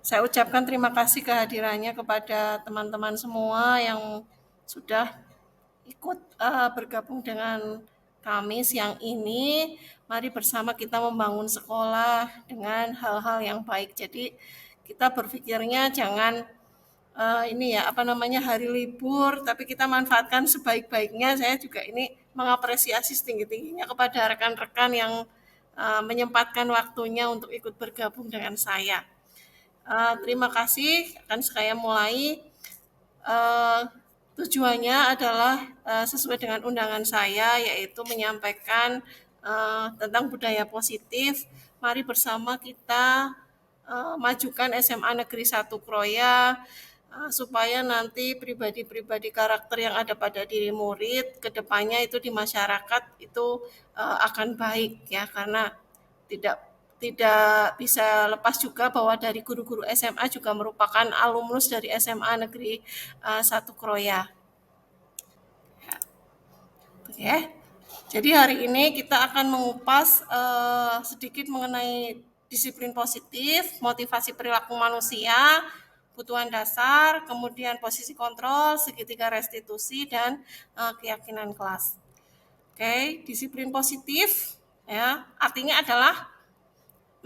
Saya ucapkan terima kasih kehadirannya kepada teman-teman semua yang sudah ikut bergabung dengan kami siang ini. Mari bersama kita membangun sekolah dengan hal-hal yang baik. Jadi kita berpikirnya jangan ini ya apa namanya hari libur, tapi kita manfaatkan sebaik-baiknya. Saya juga ini mengapresiasi setinggi-tingginya kepada rekan-rekan yang menyempatkan waktunya untuk ikut bergabung dengan saya. Terima kasih, akan saya mulai. Uh, Tujuannya adalah sesuai dengan undangan saya, yaitu menyampaikan tentang budaya positif. Mari bersama kita majukan SMA Negeri 1 Kroya, supaya nanti pribadi-pribadi karakter yang ada pada diri murid kedepannya itu di masyarakat itu akan baik ya, karena tidak tidak bisa lepas juga bahwa dari guru-guru SMA juga merupakan alumnus dari SMA Negeri 1 Kroya. Oke. Jadi hari ini kita akan mengupas sedikit mengenai disiplin positif, motivasi perilaku manusia, kebutuhan dasar, kemudian posisi kontrol, segitiga restitusi, dan keyakinan kelas. Oke, disiplin positif ya artinya adalah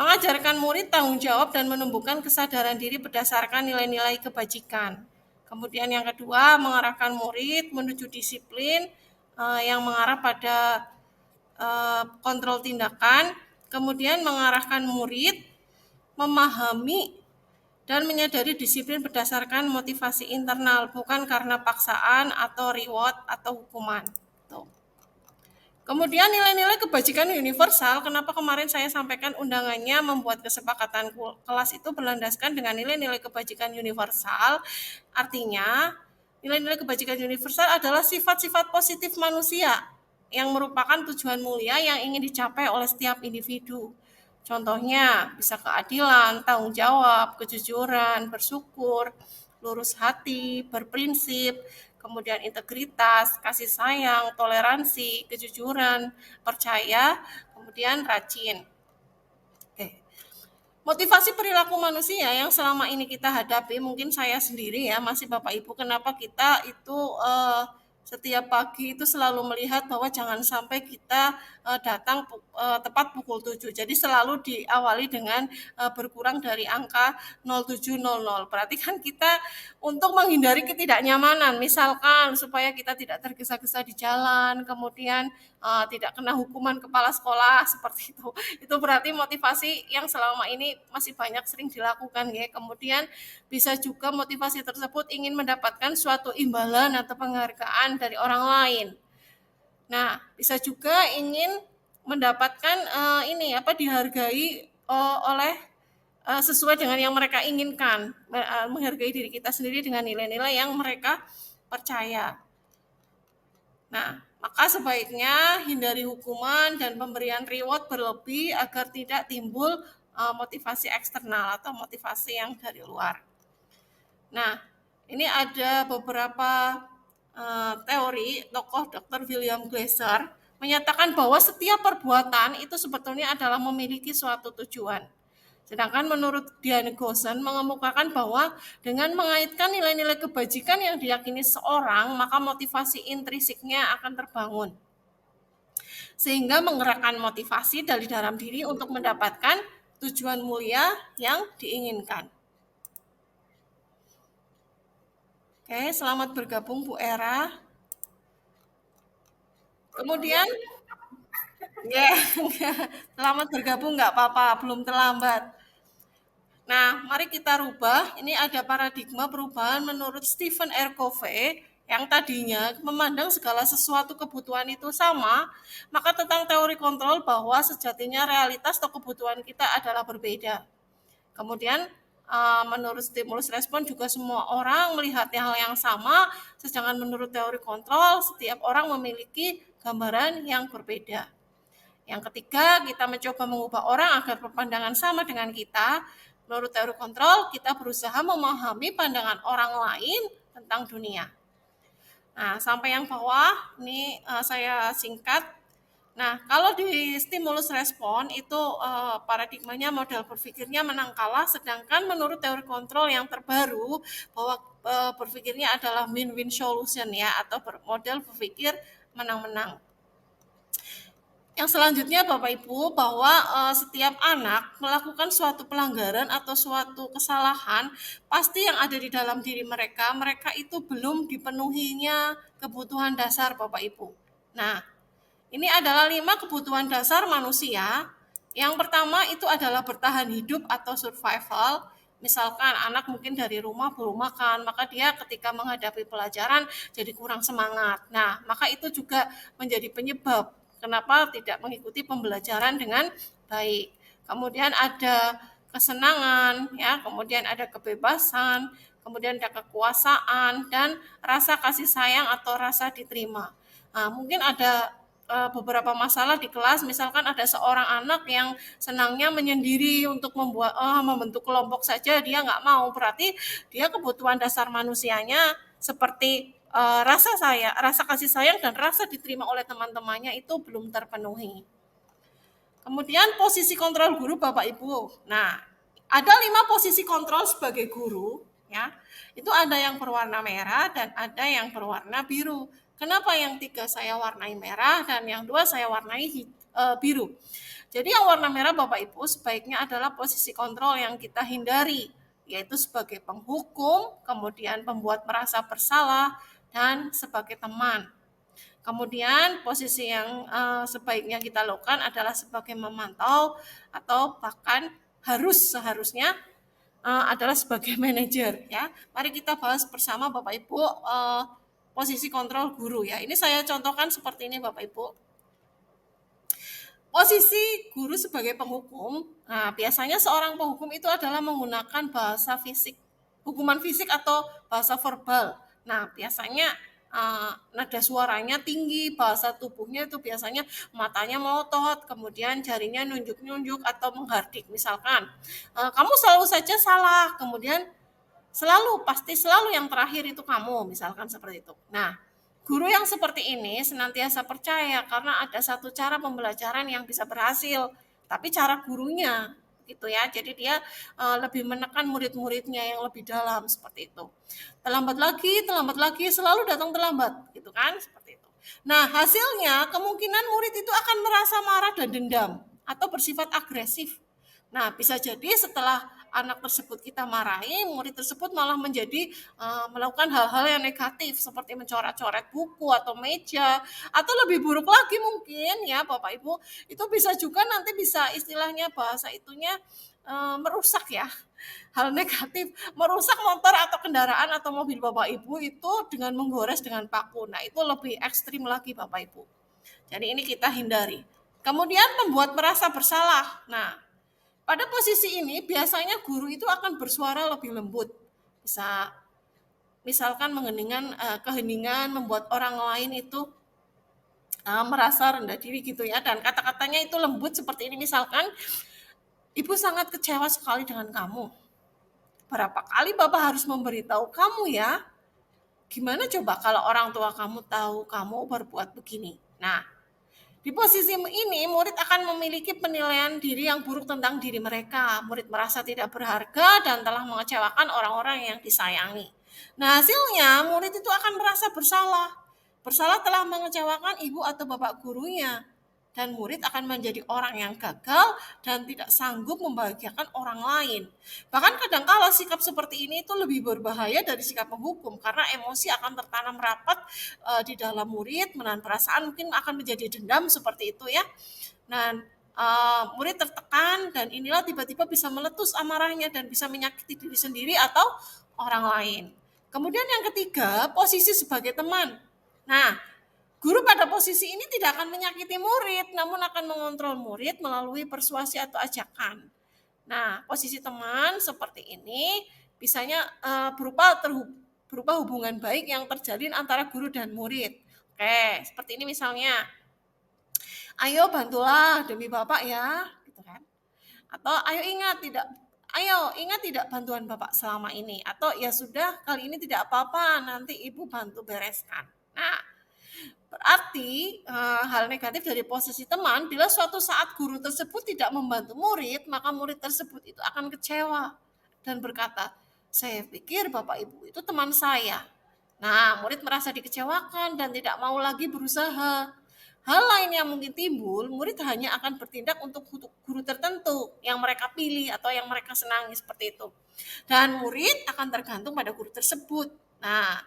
mengajarkan murid tanggung jawab dan menumbuhkan kesadaran diri berdasarkan nilai-nilai kebajikan. Kemudian yang kedua, mengarahkan murid menuju disiplin yang mengarah pada kontrol tindakan. Kemudian mengarahkan murid memahami dan menyadari disiplin berdasarkan motivasi internal, bukan karena paksaan atau reward atau hukuman. Tuh. Kemudian nilai-nilai kebajikan universal, kenapa kemarin saya sampaikan undangannya membuat kesepakatan kelas itu berlandaskan dengan nilai-nilai kebajikan universal. Artinya, nilai-nilai kebajikan universal adalah sifat-sifat positif manusia yang merupakan tujuan mulia yang ingin dicapai oleh setiap individu. Contohnya, bisa keadilan, tanggung jawab, kejujuran, bersyukur, lurus hati, berprinsip, kemudian integritas, kasih sayang, toleransi, kejujuran, percaya, kemudian rajin. Oke. Motivasi perilaku manusia yang selama ini kita hadapi, mungkin saya sendiri ya, masih Bapak Ibu, kenapa kita itu setiap pagi itu selalu melihat bahwa jangan sampai kita datang tepat pukul 7. Jadi selalu diawali dengan berkurang dari angka 07.00. Berarti kan kita untuk menghindari ketidaknyamanan, misalkan supaya kita tidak tergesa-gesa di jalan, kemudian tidak kena hukuman kepala sekolah seperti itu. Itu berarti motivasi yang selama ini masih banyak sering dilakukan ya. Kemudian bisa juga motivasi tersebut ingin mendapatkan suatu imbalan atau penghargaan dari orang lain. Nah, bisa juga ingin mendapatkan dihargai oleh sesuai dengan yang mereka inginkan, menghargai diri kita sendiri dengan nilai-nilai yang mereka percaya. Nah, maka sebaiknya hindari hukuman dan pemberian reward berlebih agar tidak timbul motivasi eksternal atau motivasi yang dari luar. Nah, ini ada beberapa teori tokoh Dr. William Glasser menyatakan bahwa setiap perbuatan itu sebetulnya adalah memiliki suatu tujuan. Sedangkan menurut Diane Gosen mengemukakan bahwa dengan mengaitkan nilai-nilai kebajikan yang diyakini seorang, maka motivasi intrinsiknya akan terbangun. Sehingga menggerakkan motivasi dari dalam diri untuk mendapatkan tujuan mulia yang diinginkan. Oke, selamat bergabung Bu Era. Kemudian, selamat bergabung nggak apa-apa, belum terlambat. Nah, mari kita rubah. Ini ada paradigma perubahan menurut Stephen R. Covey yang tadinya memandang segala sesuatu kebutuhan itu sama, maka tentang teori kontrol bahwa sejatinya realitas atau kebutuhan kita adalah berbeda. Kemudian menurut stimulus respon juga semua orang melihat hal yang sama, sedangkan menurut teori kontrol setiap orang memiliki gambaran yang berbeda. Yang ketiga, kita mencoba mengubah orang agar berpandangan sama dengan kita. Menurut teori kontrol, kita berusaha memahami pandangan orang lain tentang dunia. Nah, sampai yang bawah, ini saya singkat. Nah, kalau di stimulus respon itu paradigmanya model berpikirnya menang kalah, sedangkan menurut teori kontrol yang terbaru bahwa berpikirnya adalah win-win solution ya, atau model berpikir menang-menang. Yang selanjutnya Bapak Ibu, bahwa setiap anak melakukan suatu pelanggaran atau suatu kesalahan, pasti yang ada di dalam diri mereka, mereka itu belum dipenuhinya kebutuhan dasar Bapak Ibu. Nah, ini adalah 5 kebutuhan dasar manusia. Yang pertama itu adalah bertahan hidup atau survival. Misalkan anak mungkin dari rumah belum makan, maka dia ketika menghadapi pelajaran jadi kurang semangat. Nah, maka itu juga menjadi penyebab kenapa tidak mengikuti pembelajaran dengan baik. Kemudian ada kesenangan, ya, kemudian ada kebebasan, kemudian ada kekuasaan dan rasa kasih sayang atau rasa diterima. Nah, mungkin ada beberapa masalah di kelas, misalkan ada seorang anak yang senangnya menyendiri untuk membentuk kelompok saja dia nggak mau, berarti dia kebutuhan dasar manusianya seperti rasa kasih sayang dan rasa diterima oleh teman-temannya itu belum terpenuhi. Kemudian posisi kontrol guru Bapak Ibu. Nah, ada 5 posisi kontrol sebagai guru, ya. Itu ada yang berwarna merah dan ada yang berwarna biru. Kenapa yang 3 saya warnai merah dan yang 2 saya warnai biru? Jadi yang warna merah Bapak Ibu sebaiknya adalah posisi kontrol yang kita hindari, yaitu sebagai penghukum, kemudian pembuat merasa bersalah, dan sebagai teman. Kemudian posisi yang sebaiknya kita lakukan adalah sebagai memantau atau bahkan seharusnya adalah sebagai manajer ya. Mari kita bahas bersama Bapak Ibu posisi kontrol guru ya. Ini saya contohkan seperti ini Bapak Ibu. Posisi guru sebagai penghukum, nah biasanya seorang penghukum itu adalah menggunakan bahasa fisik, hukuman fisik atau bahasa verbal. Nah biasanya nada suaranya tinggi, bahasa tubuhnya itu biasanya matanya melotot, kemudian jarinya nunjuk-nunjuk atau menghardik. Misalkan, kamu selalu saja salah, kemudian pasti selalu yang terakhir itu kamu, misalkan seperti itu. Nah, guru yang seperti ini senantiasa percaya karena ada satu cara pembelajaran yang bisa berhasil, tapi cara gurunya gitu ya. Jadi dia lebih menekan murid-muridnya yang lebih dalam seperti itu. Terlambat lagi, selalu datang terlambat, gitu kan? Seperti itu. Nah, hasilnya kemungkinan murid itu akan merasa marah dan dendam atau bersifat agresif. Nah, bisa jadi setelah anak tersebut kita marahi, murid tersebut malah menjadi melakukan hal-hal yang negatif seperti mencoret-coret buku atau meja, atau lebih buruk lagi mungkin ya Bapak Ibu, itu bisa juga nanti bisa istilahnya bahasa itunya merusak ya. Hal negatif, merusak motor atau kendaraan atau mobil Bapak Ibu itu dengan menggores dengan paku. Nah, itu lebih ekstrim lagi Bapak Ibu. Jadi ini kita hindari. Kemudian membuat merasa bersalah. Nah, pada posisi ini biasanya guru itu akan bersuara lebih lembut. Bisa misalkan keheningan membuat orang lain itu merasa rendah diri gitu ya, dan kata-katanya itu lembut seperti ini, misalkan, ibu sangat kecewa sekali dengan kamu. Berapa kali Bapak harus memberitahu kamu ya? Gimana coba kalau orang tua kamu tahu kamu berbuat begini? Nah, di posisi ini, murid akan memiliki penilaian diri yang buruk tentang diri mereka. Murid merasa tidak berharga dan telah mengecewakan orang-orang yang disayangi. Nah, hasilnya murid itu akan merasa bersalah. Bersalah telah mengecewakan ibu atau bapak gurunya. Dan murid akan menjadi orang yang gagal dan tidak sanggup membahagiakan orang lain. Bahkan kadangkala sikap seperti ini itu lebih berbahaya dari sikap menghukum karena emosi akan tertanam rapat di dalam murid, menahan perasaan mungkin akan menjadi dendam seperti itu ya. Dan murid tertekan dan inilah tiba-tiba bisa meletus amarahnya dan bisa menyakiti diri sendiri atau orang lain. Kemudian yang ketiga, posisi sebagai teman. Nah, guru pada posisi ini tidak akan menyakiti murid, namun akan mengontrol murid melalui persuasi atau ajakan. Nah, posisi teman seperti ini bisanya berupa hubungan baik yang terjalin antara guru dan murid. Oke, seperti ini misalnya, ayo bantulah demi Bapak ya, gitu kan. Atau ayo ingat tidak bantuan Bapak selama ini, atau ya sudah kali ini tidak apa-apa, nanti Ibu bantu bereskan. Nah, Berarti hal negatif dari posisi teman, bila suatu saat guru tersebut tidak membantu murid, maka murid tersebut itu akan kecewa dan berkata, saya pikir Bapak Ibu itu teman saya. Nah, murid merasa dikecewakan dan tidak mau lagi berusaha. Hal lain yang mungkin timbul, murid hanya akan bertindak untuk guru tertentu yang mereka pilih atau yang mereka senangi seperti itu. Dan murid akan tergantung pada guru tersebut. Nah,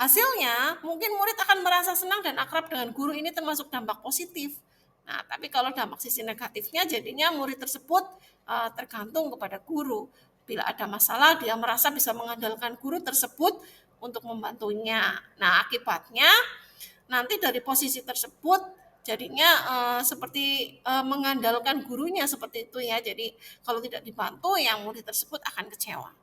hasilnya mungkin murid akan merasa senang dan akrab dengan guru, ini termasuk dampak positif. Nah, tapi kalau dampak sisi negatifnya jadinya murid tersebut tergantung kepada guru. Bila ada masalah, dia merasa bisa mengandalkan guru tersebut untuk membantunya. Nah, akibatnya nanti dari posisi tersebut jadinya seperti mengandalkan gurunya seperti itu ya. Jadi kalau tidak dibantu, yang murid tersebut akan kecewa.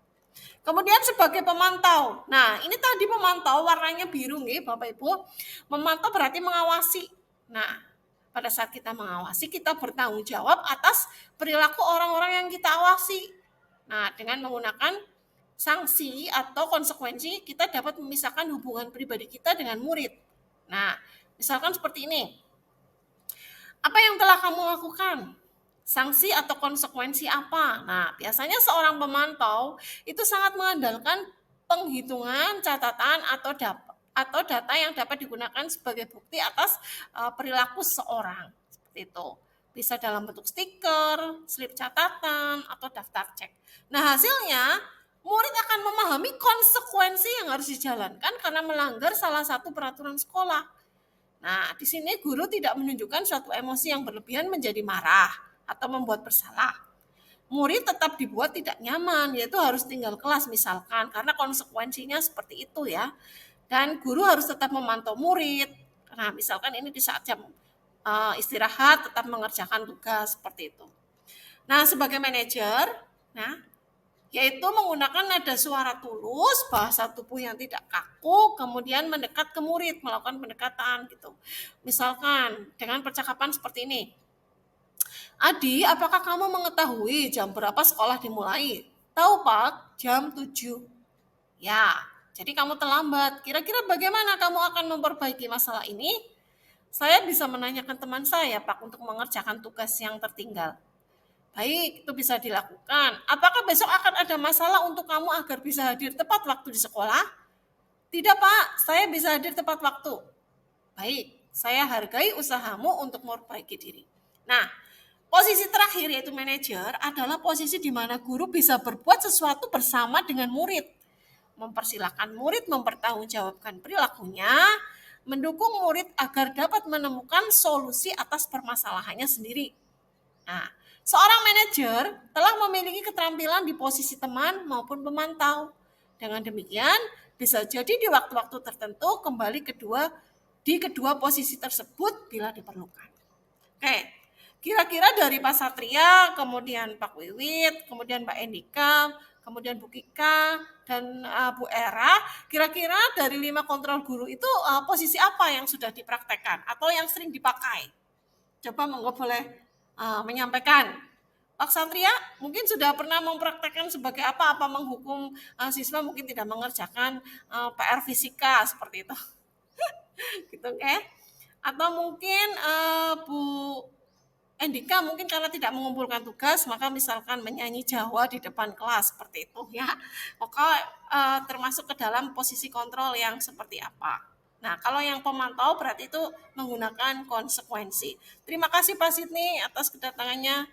Kemudian sebagai pemantau. Nah, ini tadi pemantau warnanya biru nih, Bapak Ibu. Memantau berarti mengawasi. Nah, pada saat kita mengawasi, kita bertanggung jawab atas perilaku orang-orang yang kita awasi. Nah, dengan menggunakan sanksi atau konsekuensi, kita dapat memisahkan hubungan pribadi kita dengan murid. Nah, misalkan seperti ini. Apa yang telah kamu lakukan? Sanksi atau konsekuensi apa? Nah, biasanya seorang pemantau itu sangat mengandalkan penghitungan, catatan atau data yang dapat digunakan sebagai bukti atas perilaku seseorang. Seperti itu. Bisa dalam bentuk stiker, slip catatan, atau daftar cek. Nah, hasilnya murid akan memahami konsekuensi yang harus dijalankan karena melanggar salah satu peraturan sekolah. Nah, di sini guru tidak menunjukkan suatu emosi yang berlebihan menjadi marah atau membuat bersalah. Murid tetap dibuat tidak nyaman, yaitu harus tinggal kelas misalkan, karena konsekuensinya seperti itu ya. Dan guru harus tetap memantau murid. Nah, misalkan ini di saat jam istirahat tetap mengerjakan tugas seperti itu. Nah, sebagai manajer, nah yaitu menggunakan nada suara tulus, bahasa tubuh yang tidak kaku, kemudian mendekat ke murid, melakukan pendekatan gitu. Misalkan dengan percakapan seperti ini. Adi, apakah kamu mengetahui jam berapa sekolah dimulai? Tahu Pak, jam 7. Ya, jadi kamu terlambat. Kira-kira bagaimana kamu akan memperbaiki masalah ini? Saya bisa menanyakan teman saya Pak untuk mengerjakan tugas yang tertinggal. Baik, itu bisa dilakukan. Apakah besok akan ada masalah untuk kamu agar bisa hadir tepat waktu di sekolah? Tidak, Pak. Saya bisa hadir tepat waktu. Baik, saya hargai usahamu untuk memperbaiki diri. Nah, posisi terakhir yaitu manajer adalah posisi di mana guru bisa berbuat sesuatu bersama dengan murid. Mempersilahkan murid mempertanggungjawabkan perilakunya, mendukung murid agar dapat menemukan solusi atas permasalahannya sendiri. Nah, seorang manajer telah memiliki keterampilan di posisi teman maupun pemantau. Dengan demikian, bisa jadi di waktu-waktu tertentu kembali di kedua posisi tersebut bila diperlukan. Oke, kira-kira dari Pak Satria, kemudian Pak Wiwit, kemudian Mbak Endika, kemudian Bu Kika, dan Bu Era, kira-kira dari 5 kontrol guru itu posisi apa yang sudah dipraktekkan atau yang sering dipakai? Coba monggo boleh menyampaikan. Pak Satria mungkin sudah pernah mempraktekkan sebagai apa menghukum siswa mungkin tidak mengerjakan PR fisika seperti itu. Gitu kan? Atau mungkin Bu Endika mungkin karena tidak mengumpulkan tugas maka misalkan menyanyi Jawa di depan kelas seperti itu ya. Maka termasuk ke dalam posisi kontrol yang seperti apa. Nah, kalau yang pemantau berarti itu menggunakan konsekuensi. Terima kasih Pak Sidney atas kedatangannya.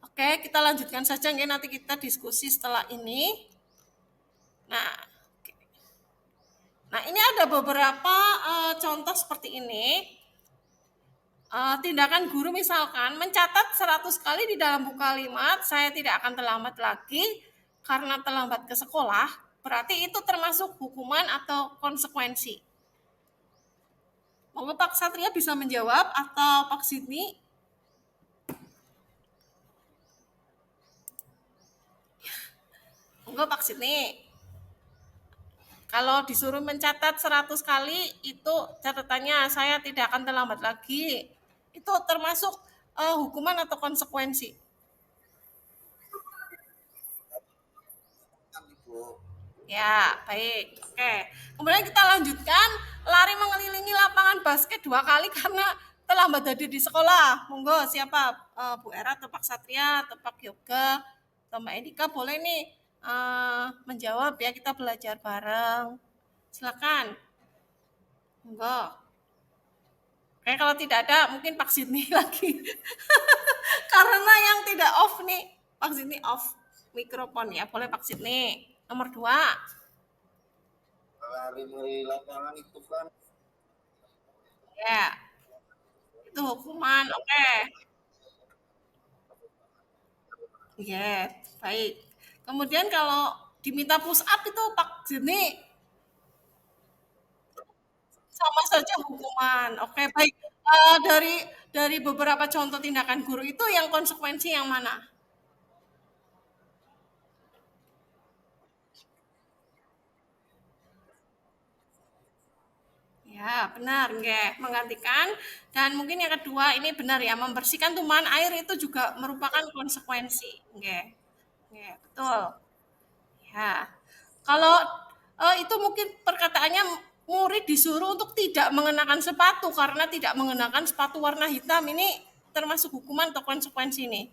Oke, kita lanjutkan saja nanti kita diskusi setelah ini. Nah, nah ini ada beberapa contoh seperti ini. Tindakan guru misalkan mencatat 100 kali di dalam buku kalimat, saya tidak akan terlambat lagi karena terlambat ke sekolah, berarti itu termasuk hukuman atau konsekuensi. Monggo Pak Satria bisa menjawab atau Pak Sidney? Monggo Pak Sidney. Kalau disuruh mencatat 100 kali itu catatannya saya tidak akan terlambat lagi. Itu termasuk hukuman atau konsekuensi? Ya, baik. Oke. Kemudian kita lanjutkan lari mengelilingi lapangan basket 2 kali karena terlambat hadir di sekolah. Monggo siapa? Bu Era atau Pak Satria atau Pak Yoga atau Mbak Endika boleh nih menjawab ya, kita belajar bareng. Silakan. Monggo. Oke, kalau tidak ada mungkin Pak Sidney lagi. Karena yang tidak off nih, Pak Sidney off mikrofon ya. Boleh Pak Sidney. Nomor 2. Lari dari lapangan itu kan. Ya, itu hukuman. Oke. Ya, baik. Kemudian kalau diminta push up itu Pak Sidney sama saja hukuman. Oke, baik. Dari beberapa contoh tindakan guru itu yang konsekuensi yang mana? Ya, benar, nggih. Menggantikan dan mungkin yang kedua ini benar ya, membersihkan tumpahan air itu juga merupakan konsekuensi, nggih. Nggih, betul. Ya. Kalau itu mungkin perkataannya murid disuruh untuk tidak mengenakan sepatu karena tidak mengenakan sepatu warna hitam ini termasuk hukuman atau konsekuensi nih?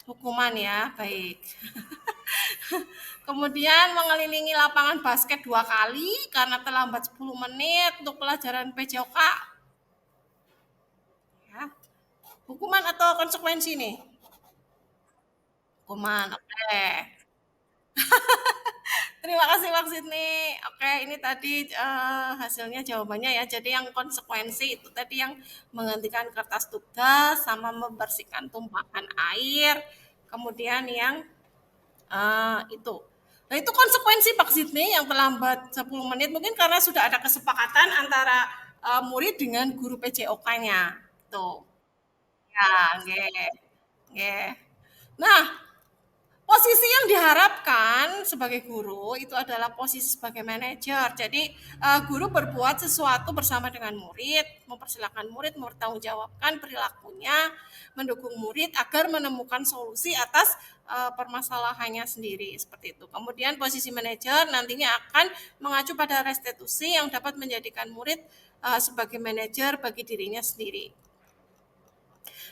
Hukuman ya, baik. Kemudian mengelilingi lapangan basket 2 kali karena terlambat 10 menit untuk pelajaran PJOK. Ya. Hukuman atau konsekuensi nih? Hukuman, oke. Terima kasih Pak Sidney. Oke, ini tadi hasilnya jawabannya ya. Jadi yang konsekuensi itu tadi yang menghentikan kertas tugas sama membersihkan tumpahan air. Kemudian yang itu. Nah, itu konsekuensi Pak Sidney yang terlambat 10 menit mungkin karena sudah ada kesepakatan antara murid dengan guru PJOK-nya. Tuh. Ya, nggih. Nggih. Nah, posisi yang diharapkan sebagai guru itu adalah posisi sebagai manajer. Jadi guru berbuat sesuatu bersama dengan murid, mempersilahkan murid mempertanggungjawabkan perilakunya, mendukung murid agar menemukan solusi atas permasalahannya sendiri seperti itu. Kemudian posisi manajer nantinya akan mengacu pada restitusi yang dapat menjadikan murid sebagai manajer bagi dirinya sendiri.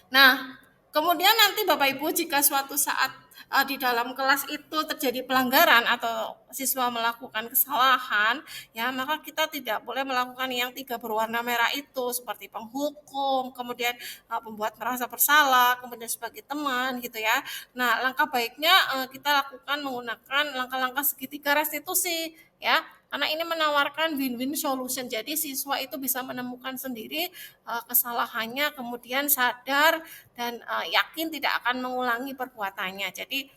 Nah, kemudian nanti Bapak Ibu jika suatu saat di dalam kelas itu terjadi pelanggaran atau siswa melakukan kesalahan, ya maka kita tidak boleh melakukan yang 3 berwarna merah itu seperti penghukum, kemudian membuat merasa bersalah, kemudian sebagai teman gitu ya. Nah, langkah baiknya kita lakukan menggunakan langkah-langkah segitiga restitusi ya. Karena ini menawarkan win-win solution. Jadi siswa itu bisa menemukan sendiri kesalahannya, kemudian sadar dan yakin tidak akan mengulangi perbuatannya. Jadi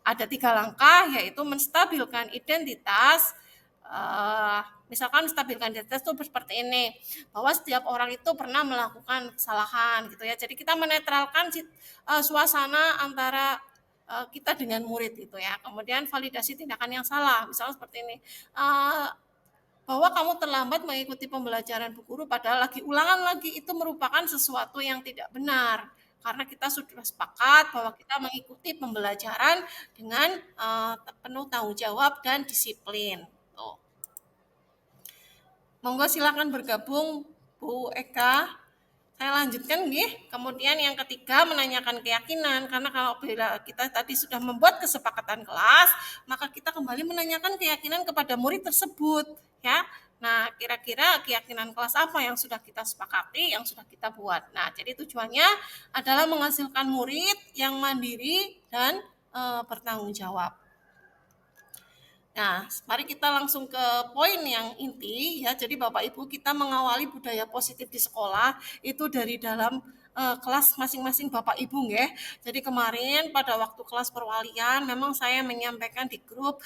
ada 3 langkah yaitu menstabilkan identitas. Misalkan menstabilkan identitas itu seperti ini, bahwa setiap orang itu pernah melakukan kesalahan gitu ya. Jadi kita menetralkan suasana antara kita dengan murid gitu ya. Kemudian validasi tindakan yang salah, misalnya seperti ini. Bahwa kamu terlambat mengikuti pembelajaran bu guru padahal lagi ulangan lagi, itu merupakan sesuatu yang tidak benar karena kita sudah sepakat bahwa kita mengikuti pembelajaran dengan penuh tanggung jawab dan disiplin. Tuh. Monggo silakan bergabung Bu Eka. Saya lanjutkan nih. Kemudian yang ketiga menanyakan keyakinan, karena kalau bila kita tadi sudah membuat kesepakatan kelas, maka kita kembali menanyakan keyakinan kepada murid tersebut, ya. Nah, kira-kira keyakinan kelas apa yang sudah kita sepakati, yang sudah kita buat. Nah, jadi tujuannya adalah menghasilkan murid yang mandiri dan bertanggung jawab. Nah, mari kita langsung ke poin yang inti ya. Jadi Bapak Ibu, kita mengawali budaya positif di sekolah itu dari dalam kelas masing-masing Bapak Ibu nggih. Jadi kemarin pada waktu kelas perwalian memang saya menyampaikan di grup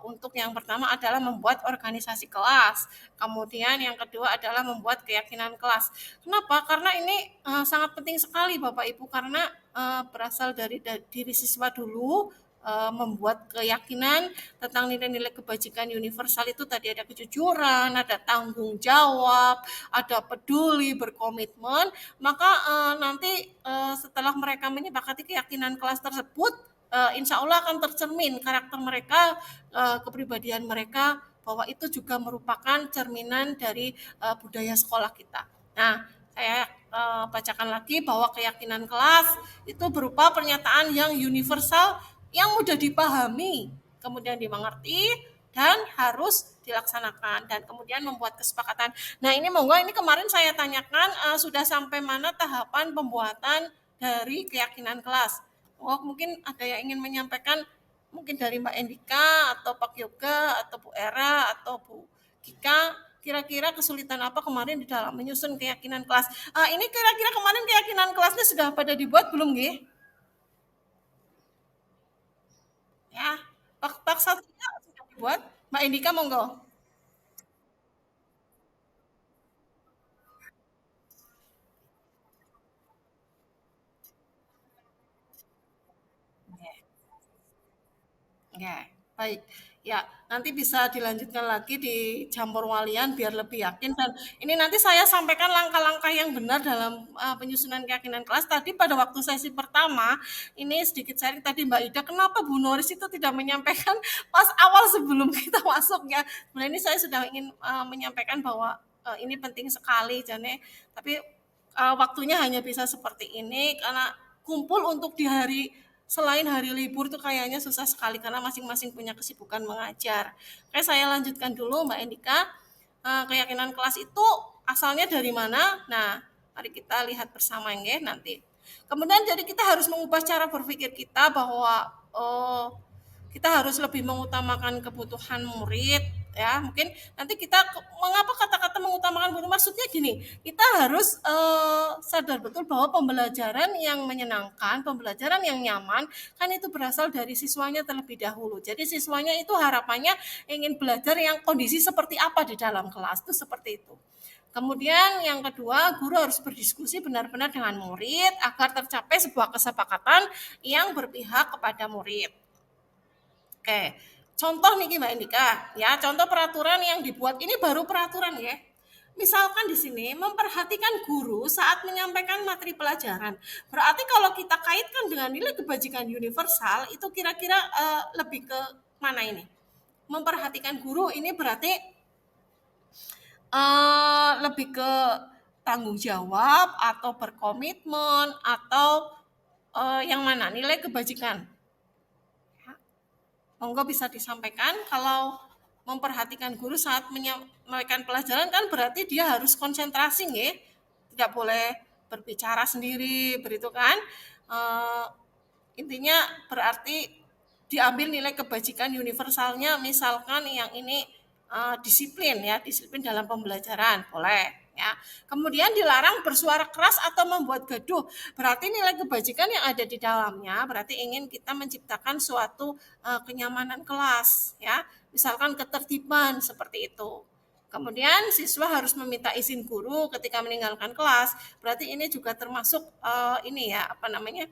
untuk yang pertama adalah membuat organisasi kelas. Kemudian yang kedua adalah membuat keyakinan kelas. Kenapa? Karena ini sangat penting sekali Bapak Ibu karena berasal dari diri siswa dulu, membuat keyakinan tentang nilai-nilai kebajikan universal itu tadi ada kejujuran, ada tanggung jawab, ada peduli, berkomitmen, maka nanti setelah mereka menyepakati keyakinan kelas tersebut, insya Allah akan tercermin karakter mereka, kepribadian mereka, bahwa itu juga merupakan cerminan dari budaya sekolah kita. Nah, saya bacakan lagi bahwa keyakinan kelas itu berupa pernyataan yang universal, yang mudah dipahami, kemudian dimengerti, dan harus dilaksanakan, dan kemudian membuat kesepakatan. Nah, ini monggo, ini kemarin saya tanyakan sudah sampai mana tahapan pembuatan dari keyakinan kelas. Oh, mungkin ada yang ingin menyampaikan, mungkin dari Mbak Endika atau Pak Yoga atau Bu Era atau Bu Kika, kira-kira kesulitan apa kemarin di dalam menyusun keyakinan kelas. Ini kira-kira kemarin keyakinan kelasnya sudah pada dibuat belum, nggih? Ya, Pak Satria sudah dibuat. Mbak Endika monggo. Ya, baik. Ya, nanti bisa dilanjutkan lagi di campur walian biar lebih yakin, dan ini nanti saya sampaikan langkah-langkah yang benar dalam penyusunan keyakinan kelas. Tadi pada waktu sesi pertama, ini sedikit sharing tadi Mbak Ida, kenapa Bu Noris itu tidak menyampaikan pas awal sebelum kita masuk ya. Sebenarnya ini saya sudah ingin menyampaikan bahwa ini penting sekali, Jane. Tapi waktunya hanya bisa seperti ini karena kumpul untuk di hari selain hari libur tuh kayaknya susah sekali karena masing-masing punya kesibukan mengajar. Oke, saya lanjutkan dulu Mbak Endika. Keyakinan kelas itu asalnya dari mana? Nah, mari kita lihat bersama ya nanti. Kemudian jadi kita harus mengubah cara berpikir kita bahwa kita harus lebih mengutamakan kebutuhan murid, ya. Mungkin nanti kita mengapa kata-kata mengutamakan murid, maksudnya gini, kita harus sadar betul bahwa pembelajaran yang menyenangkan, pembelajaran yang nyaman kan itu berasal dari siswanya terlebih dahulu. Jadi siswanya itu harapannya ingin belajar yang kondisi seperti apa di dalam kelas, itu seperti itu. Kemudian yang kedua, guru harus berdiskusi benar-benar dengan murid agar tercapai sebuah kesepakatan yang berpihak kepada murid. Oke, contoh nih Mbak Indika, ya contoh peraturan yang dibuat ini baru peraturan ya. Misalkan di sini memperhatikan guru saat menyampaikan materi pelajaran. Berarti kalau kita kaitkan dengan nilai kebajikan universal itu kira-kira lebih ke mana ini? Memperhatikan guru ini berarti lebih ke tanggung jawab atau berkomitmen atau yang mana? Nilai kebajikan. Monggo bisa disampaikan kalau memperhatikan guru saat menyampaikan pelajaran kan berarti dia harus konsentrasi nggih. Tidak boleh berbicara sendiri begitu kan. Eh, Intinya berarti diambil nilai kebajikan universalnya, misalkan yang ini disiplin ya, disiplin dalam pembelajaran boleh ya. Kemudian dilarang bersuara keras atau membuat gaduh. Berarti nilai kebajikan yang ada di dalamnya berarti ingin kita menciptakan suatu kenyamanan kelas ya. Misalkan ketertiban seperti itu. Kemudian siswa harus meminta izin guru ketika meninggalkan kelas. Berarti ini juga termasuk ini ya, apa namanya?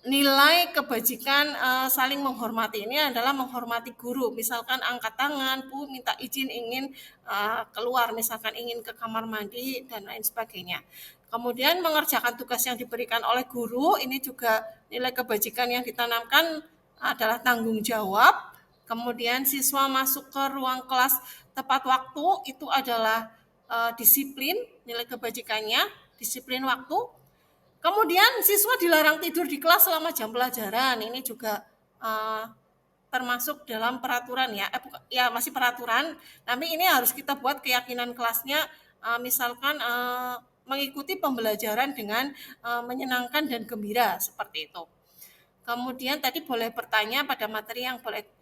Nilai kebajikan saling menghormati ini adalah menghormati guru. Misalkan angkat tangan, Bu minta izin ingin keluar, misalkan ingin ke kamar mandi dan lain sebagainya. Kemudian mengerjakan tugas yang diberikan oleh guru, ini juga nilai kebajikan yang ditanamkan adalah tanggung jawab. Kemudian siswa masuk ke ruang kelas tepat waktu, itu adalah disiplin, nilai kebajikannya, disiplin waktu. Kemudian siswa dilarang tidur di kelas selama jam pelajaran. Ini juga termasuk dalam peraturan ya. Ya masih peraturan. Tapi ini harus kita buat keyakinan kelasnya. Misalkan mengikuti pembelajaran dengan menyenangkan dan gembira seperti itu. Kemudian tadi boleh bertanya pada materi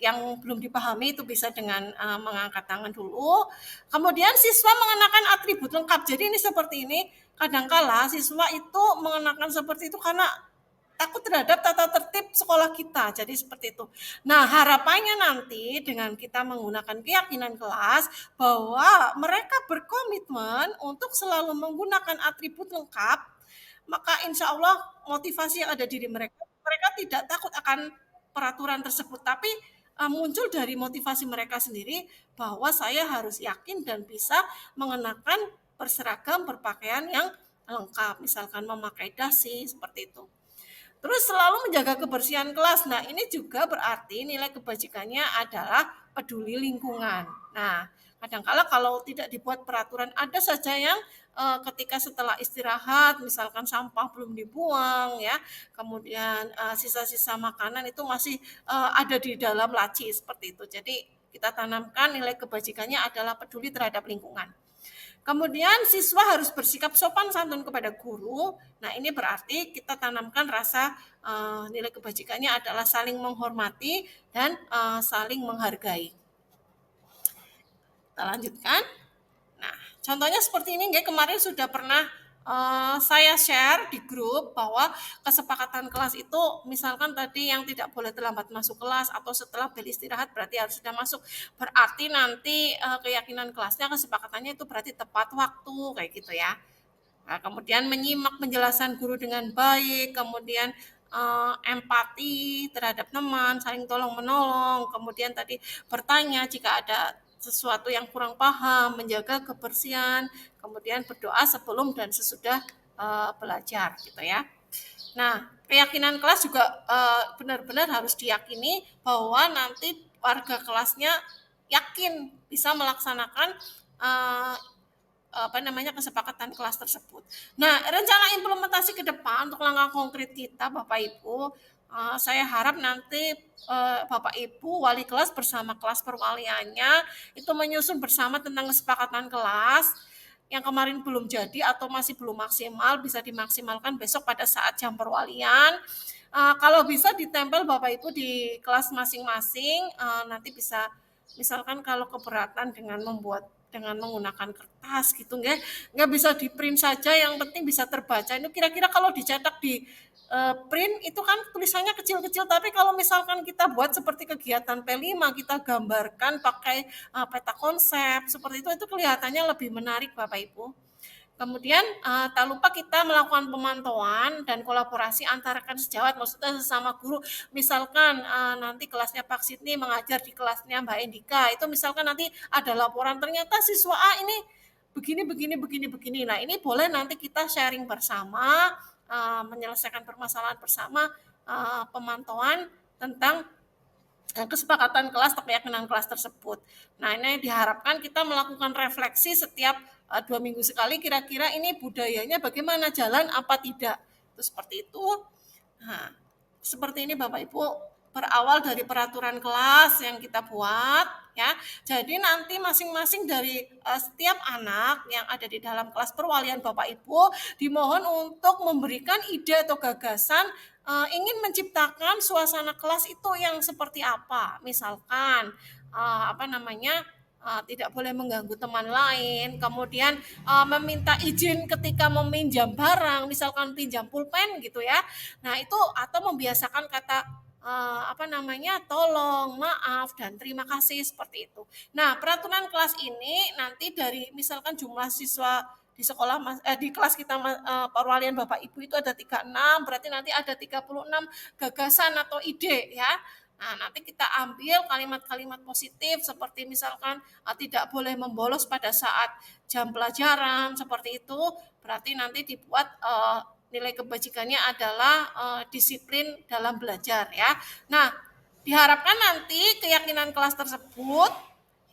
yang belum dipahami, itu bisa dengan mengangkat tangan dulu. Kemudian siswa mengenakan atribut lengkap. Jadi ini seperti ini. Kadangkala siswa itu mengenakan seperti itu karena takut terhadap tata tertib sekolah kita. Jadi seperti itu. Nah, harapannya nanti dengan kita menggunakan keyakinan kelas bahwa mereka berkomitmen untuk selalu menggunakan atribut lengkap, maka insya Allah motivasi yang ada di diri mereka, mereka tidak takut akan peraturan tersebut, tapi muncul dari motivasi mereka sendiri bahwa saya harus yakin dan bisa mengenakan berseragam berpakaian yang lengkap, misalkan memakai dasi seperti itu. Terus selalu menjaga kebersihan kelas. Nah, ini juga berarti nilai kebajikannya adalah peduli lingkungan. Nah, kadangkala kalau tidak dibuat peraturan, ada saja yang ketika setelah istirahat, misalkan sampah belum dibuang ya, kemudian sisa-sisa makanan itu masih ada di dalam laci seperti itu. Jadi kita tanamkan nilai kebajikannya adalah peduli terhadap lingkungan. Kemudian siswa harus bersikap sopan santun kepada guru. Nah, ini berarti kita tanamkan rasa nilai kebajikannya adalah saling menghormati dan saling menghargai. Kita lanjutkan. Nah, contohnya seperti ini, kemarin sudah pernah saya share di grup bahwa kesepakatan kelas itu misalkan tadi yang tidak boleh terlambat masuk kelas atau setelah bel istirahat berarti harus sudah masuk. Berarti nanti keyakinan kelasnya kesepakatannya itu berarti tepat waktu kayak gitu ya. Nah, kemudian menyimak penjelasan guru dengan baik, kemudian empati terhadap teman, saling tolong menolong, kemudian tadi bertanya jika ada sesuatu yang kurang paham, menjaga kebersihan, kemudian berdoa sebelum dan sesudah belajar gitu ya. Nah, keyakinan kelas juga benar-benar harus diyakini bahwa nanti warga kelasnya yakin bisa melaksanakan uh, kesepakatan kelas tersebut. Nah, rencana implementasi ke depan untuk langkah konkret kita Bapak Ibu, saya harap nanti Bapak Ibu wali kelas bersama kelas perwaliannya itu menyusun bersama tentang kesepakatan kelas yang kemarin belum jadi atau masih belum maksimal, bisa dimaksimalkan besok pada saat jam perwalian. Kalau bisa ditempel Bapak Ibu di kelas masing-masing, nanti bisa misalkan kalau keberatan dengan menggunakan kertas gitu nggak bisa di print saja, yang penting bisa terbaca. Itu kira-kira kalau dicetak di print itu kan tulisannya kecil-kecil, tapi kalau misalkan kita buat seperti kegiatan P5 kita gambarkan pakai peta konsep seperti itu kelihatannya lebih menarik Bapak Ibu. Kemudian tak lupa kita melakukan pemantauan dan kolaborasi antara rekan sejawat, maksudnya sesama guru. Misalkan nanti kelasnya Pak Sidney mengajar di kelasnya Mbak Endika, itu misalkan nanti ada laporan ternyata siswa A ini begini. Nah, ini boleh nanti kita sharing bersama, menyelesaikan permasalahan bersama, pemantauan tentang kesepakatan kelas atau keyakinan kelas tersebut. Nah, ini diharapkan kita melakukan refleksi setiap 2 minggu sekali, kira-kira ini budayanya bagaimana, jalan apa tidak. Itu seperti itu. Nah, seperti ini Bapak Ibu, berawal dari peraturan kelas yang kita buat ya. Jadi nanti masing-masing dari setiap anak yang ada di dalam kelas perwalian Bapak Ibu dimohon untuk memberikan ide atau gagasan ingin menciptakan suasana kelas itu yang seperti apa. Misalkan tidak boleh mengganggu teman lain, kemudian meminta izin ketika meminjam barang, misalkan pinjam pulpen gitu ya. Nah, itu atau membiasakan kata tolong, maaf, dan terima kasih seperti itu. Nah, peraturan kelas ini nanti dari misalkan jumlah siswa di sekolah di kelas kita perwalian Bapak Ibu itu ada 36, berarti nanti ada 36 gagasan atau ide ya. Nah, nanti kita ambil kalimat-kalimat positif seperti misalkan tidak boleh membolos pada saat jam pelajaran seperti itu, berarti nanti dibuat nilai kebajikannya adalah disiplin dalam belajar ya. Nah, diharapkan nanti keyakinan kelas tersebut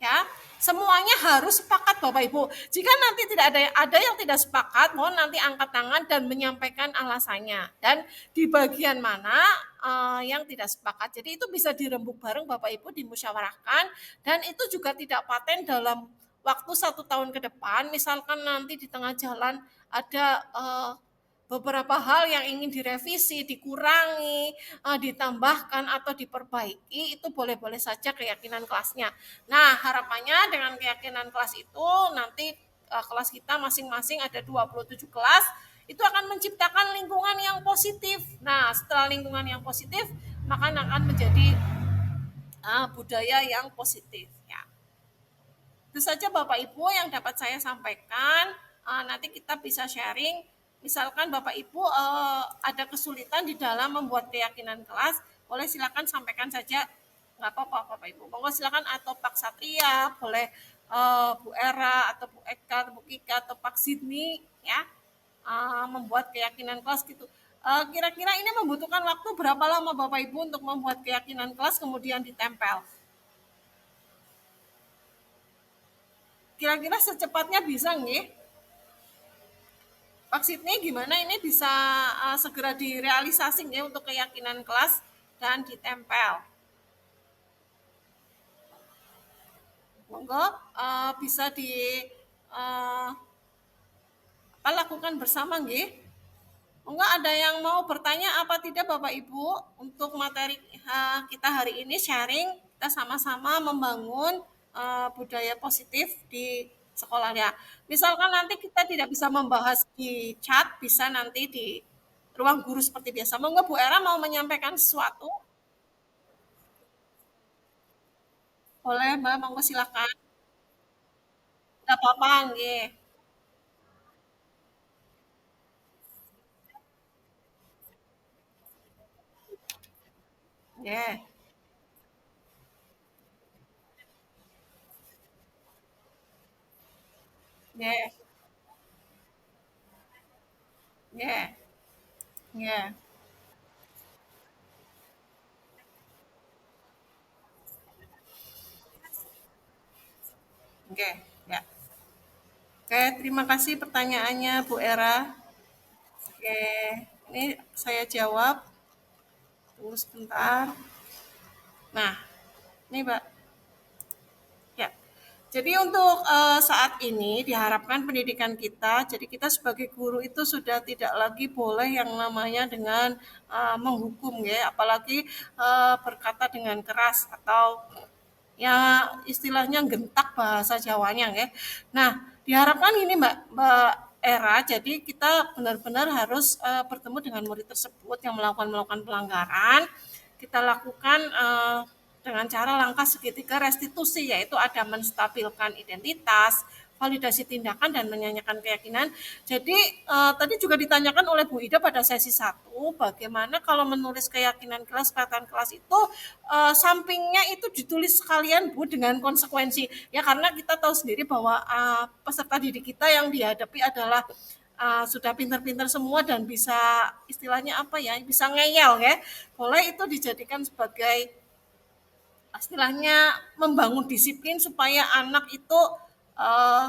ya semuanya harus sepakat Bapak Ibu. Jika nanti tidak ada yang tidak sepakat, mohon nanti angkat tangan dan menyampaikan alasannya dan di bagian mana yang tidak sepakat. Jadi itu bisa dirembuk bareng Bapak Ibu, dimusyawarahkan, dan itu juga tidak paten dalam waktu 1 tahun ke depan. Misalkan nanti di tengah jalan ada beberapa hal yang ingin direvisi, dikurangi, ditambahkan atau diperbaiki, itu boleh-boleh saja keyakinan kelasnya. Nah, harapannya dengan keyakinan kelas itu nanti kelas kita masing-masing ada 27 kelas, itu akan menciptakan lingkungan yang positif. Nah, setelah lingkungan yang positif, maka akan menjadi budaya yang positif ya. Itu saja Bapak Ibu yang dapat saya sampaikan. Nanti kita bisa sharing. Misalkan Bapak Ibu ada kesulitan di dalam membuat keyakinan kelas, boleh silakan sampaikan saja. Nggak apa-apa Bapak Ibu. Monggo silakan, atau Pak Satria, boleh Bu Era atau Bu Eka atau Bu Kika atau Pak Sidney ya, membuat keyakinan kelas gitu. Kira-kira ini membutuhkan waktu berapa lama Bapak Ibu untuk membuat keyakinan kelas kemudian ditempel? Kira-kira secepatnya bisa nggih? Maksudnya gimana ini bisa segera direalisasi ya untuk keyakinan kelas dan ditempel. Monggo bisa di uh, lakukan bersama nggih. Monggo ada yang mau bertanya apa tidak Bapak Ibu untuk materi kita hari ini sharing kita sama-sama membangun budaya positif di sekolah ya. Misalkan nanti kita tidak bisa membahas di chat, bisa nanti di ruang guru seperti biasa. Monggo Bu Era mau menyampaikan sesuatu? Boleh Mbak, monggo silakan. Tidak apa-apa nggih. Nggih. Nggih. Nggih. Nggih. Oke, ya. Oke, terima kasih pertanyaannya Bu Era. Oke, ini saya jawab. Tunggu sebentar. Nah, ini Mbak. Ya. Jadi untuk saat ini diharapkan pendidikan kita, jadi kita sebagai guru itu sudah tidak lagi boleh yang namanya dengan menghukum ya, apalagi berkata dengan keras atau ya istilahnya gentak bahasa Jawanya ya. Nah, diharapkan ini Mbak Era, jadi kita benar-benar harus bertemu dengan murid tersebut yang melakukan pelanggaran. Kita lakukan dengan cara langkah segitiga restitusi, yaitu ada menstabilkan identitas, validasi tindakan dan menyanyikan keyakinan. Jadi tadi juga ditanyakan oleh Bu Ida pada sesi satu, bagaimana kalau menulis keyakinan kelas, perkataan kelas itu sampingnya itu ditulis sekalian Bu dengan konsekuensi. Ya karena kita tahu sendiri bahwa peserta didik kita yang dihadapi adalah sudah pintar-pintar semua dan bisa istilahnya apa ya, bisa ngeyel ya. Boleh itu dijadikan sebagai istilahnya membangun disiplin supaya anak itu eh,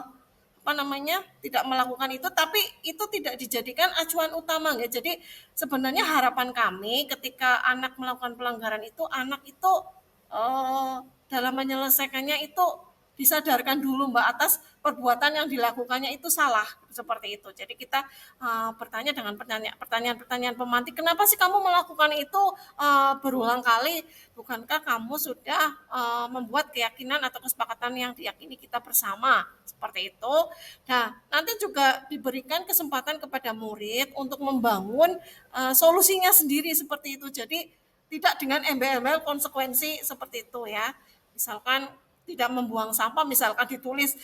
apa namanya tidak melakukan itu, tapi itu tidak dijadikan acuan utama ya. Jadi sebenarnya harapan kami ketika anak melakukan pelanggaran itu, anak itu eh, dalam menyelesaikannya itu disadarkan dulu Mbak atas perbuatan yang dilakukannya itu salah seperti itu. Jadi kita bertanya dengan pertanyaan-pertanyaan pemantik, kenapa sih kamu melakukan itu berulang kali? Bukankah kamu sudah membuat keyakinan atau kesepakatan yang diyakini kita bersama seperti itu? Nah, nanti juga diberikan kesempatan kepada murid untuk membangun solusinya sendiri seperti itu. Jadi tidak dengan embel-embel konsekuensi seperti itu ya. Misalkan tidak membuang sampah, misalkan ditulis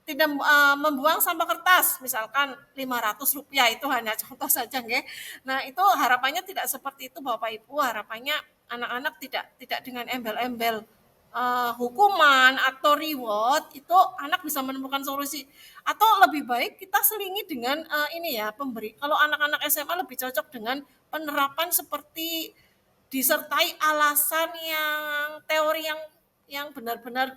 tidak membuang sampah kertas, misalkan Rp500 itu hanya contoh saja, nggih. Nah, itu harapannya tidak seperti itu Bapak Ibu, harapannya anak-anak tidak dengan embel-embel hukuman atau reward itu anak bisa menemukan solusi. Atau lebih baik kita selingi dengan ini ya, pemberi. Kalau anak-anak SMA lebih cocok dengan penerapan seperti disertai alasan yang teori yang benar-benar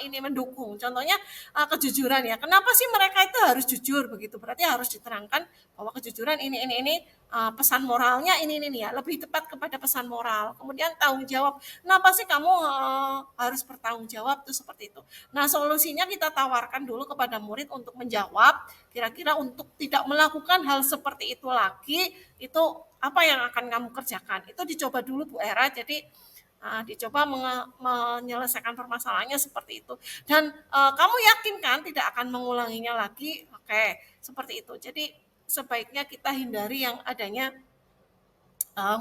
ini mendukung. Contohnya kejujuran ya. Kenapa sih mereka itu harus jujur begitu? Berarti harus diterangkan bahwa kejujuran ini pesan moralnya ini ya. Lebih tepat kepada pesan moral. Kemudian tanggung jawab. Kenapa sih kamu harus bertanggung jawab tuh seperti itu. Nah, solusinya kita tawarkan dulu kepada murid untuk menjawab kira-kira untuk tidak melakukan hal seperti itu lagi, itu apa yang akan kamu kerjakan. Itu dicoba dulu Bu Era. Jadi dicoba menyelesaikan permasalahannya seperti itu. Dan kamu yakin kan tidak akan mengulanginya lagi? Oke, seperti itu. Jadi sebaiknya kita hindari yang adanya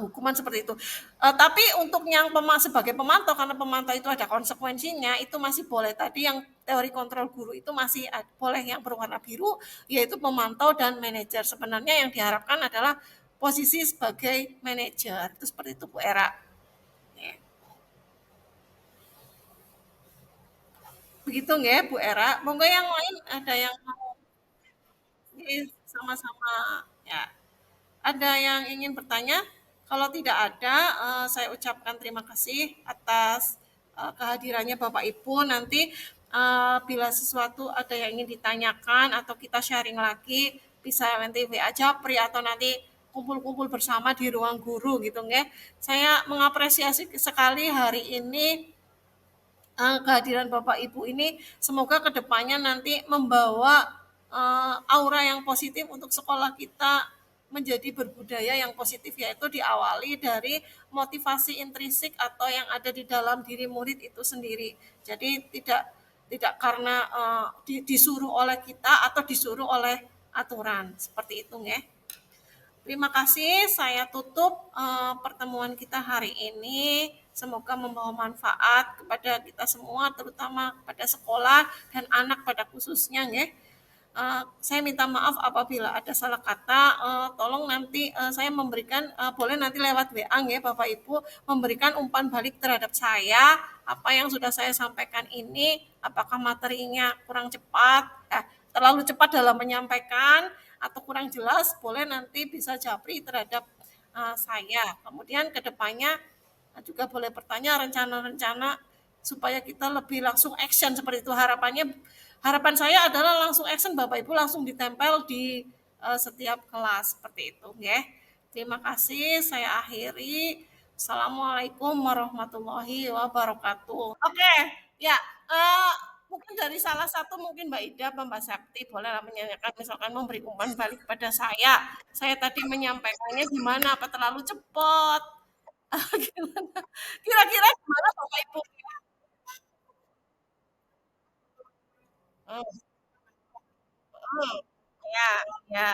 hukuman seperti itu. Tapi untuk yang sebagai pemantau, karena pemantau itu ada konsekuensinya, itu masih boleh. Tadi yang teori kontrol guru itu masih boleh yang berwarna biru, yaitu pemantau dan manajer. Sebenarnya yang diharapkan adalah posisi sebagai manajer. Itu seperti itu Bu Era. Ya. Begitu nggak Bu Era? Monggo yang lain ada yang mau sama-sama ya. Ada yang ingin bertanya? Kalau tidak ada, saya ucapkan terima kasih atas kehadirannya Bapak Ibu. Nanti bila sesuatu ada yang ingin ditanyakan atau kita sharing lagi, bisa nanti WA Japri atau nanti kumpul-kumpul bersama di ruang guru gitu nggih. Saya mengapresiasi sekali hari ini kehadiran Bapak Ibu ini semoga kedepannya nanti membawa aura yang positif untuk sekolah kita menjadi berbudaya yang positif, yaitu diawali dari motivasi intrinsik atau yang ada di dalam diri murid itu sendiri. Jadi tidak karena disuruh oleh kita atau disuruh oleh aturan seperti itu ya. Terima kasih, saya tutup pertemuan kita hari ini. Semoga membawa manfaat kepada kita semua, terutama kepada sekolah dan anak pada khususnya. Ya. Saya minta maaf apabila ada salah kata. Tolong nanti saya memberikan, boleh nanti lewat WA ya Bapak Ibu, memberikan umpan balik terhadap saya, apa yang sudah saya sampaikan ini, apakah materinya kurang cepat, terlalu cepat dalam menyampaikan, atau kurang jelas, boleh nanti bisa japri terhadap saya. Kemudian kedepannya juga boleh bertanya rencana-rencana supaya kita lebih langsung action seperti itu. Harapan saya adalah langsung action, Bapak Ibu langsung ditempel di setiap kelas seperti itu ya. Terima kasih, saya akhiri. Assalamualaikum warahmatullahi wabarakatuh. Oke, ya, eee, mungkin dari salah satu mungkin Mbak Ida apa Mbak Sakti bolehlah menanyakan misalkan memberi umpan balik pada saya. Saya tadi menyampaikannya gimana? Apa terlalu cepat? Gimana? Kira-kira gimana Bapak Ibu? Mhm, mhm, iya iya.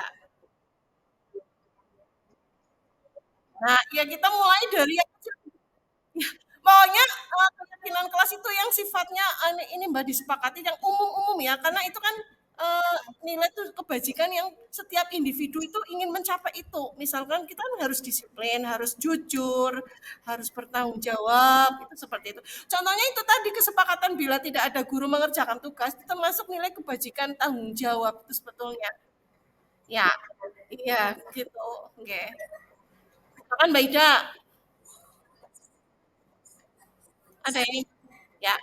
Nah, ya kita mulai dari yang kecil. Maunya keyakinan kelas itu yang sifatnya ini Mbak disepakati yang umum-umum ya, karena itu kan nilai tuh kebajikan yang setiap individu itu ingin mencapai itu. Misalkan kita kan harus disiplin, harus jujur, harus bertanggung jawab, itu seperti itu. Contohnya itu tadi kesepakatan bila tidak ada guru mengerjakan tugas, itu termasuk nilai kebajikan tanggung jawab itu sebetulnya. Ya, iya gitu. Oke. Kan Mbak Ida ada yang ya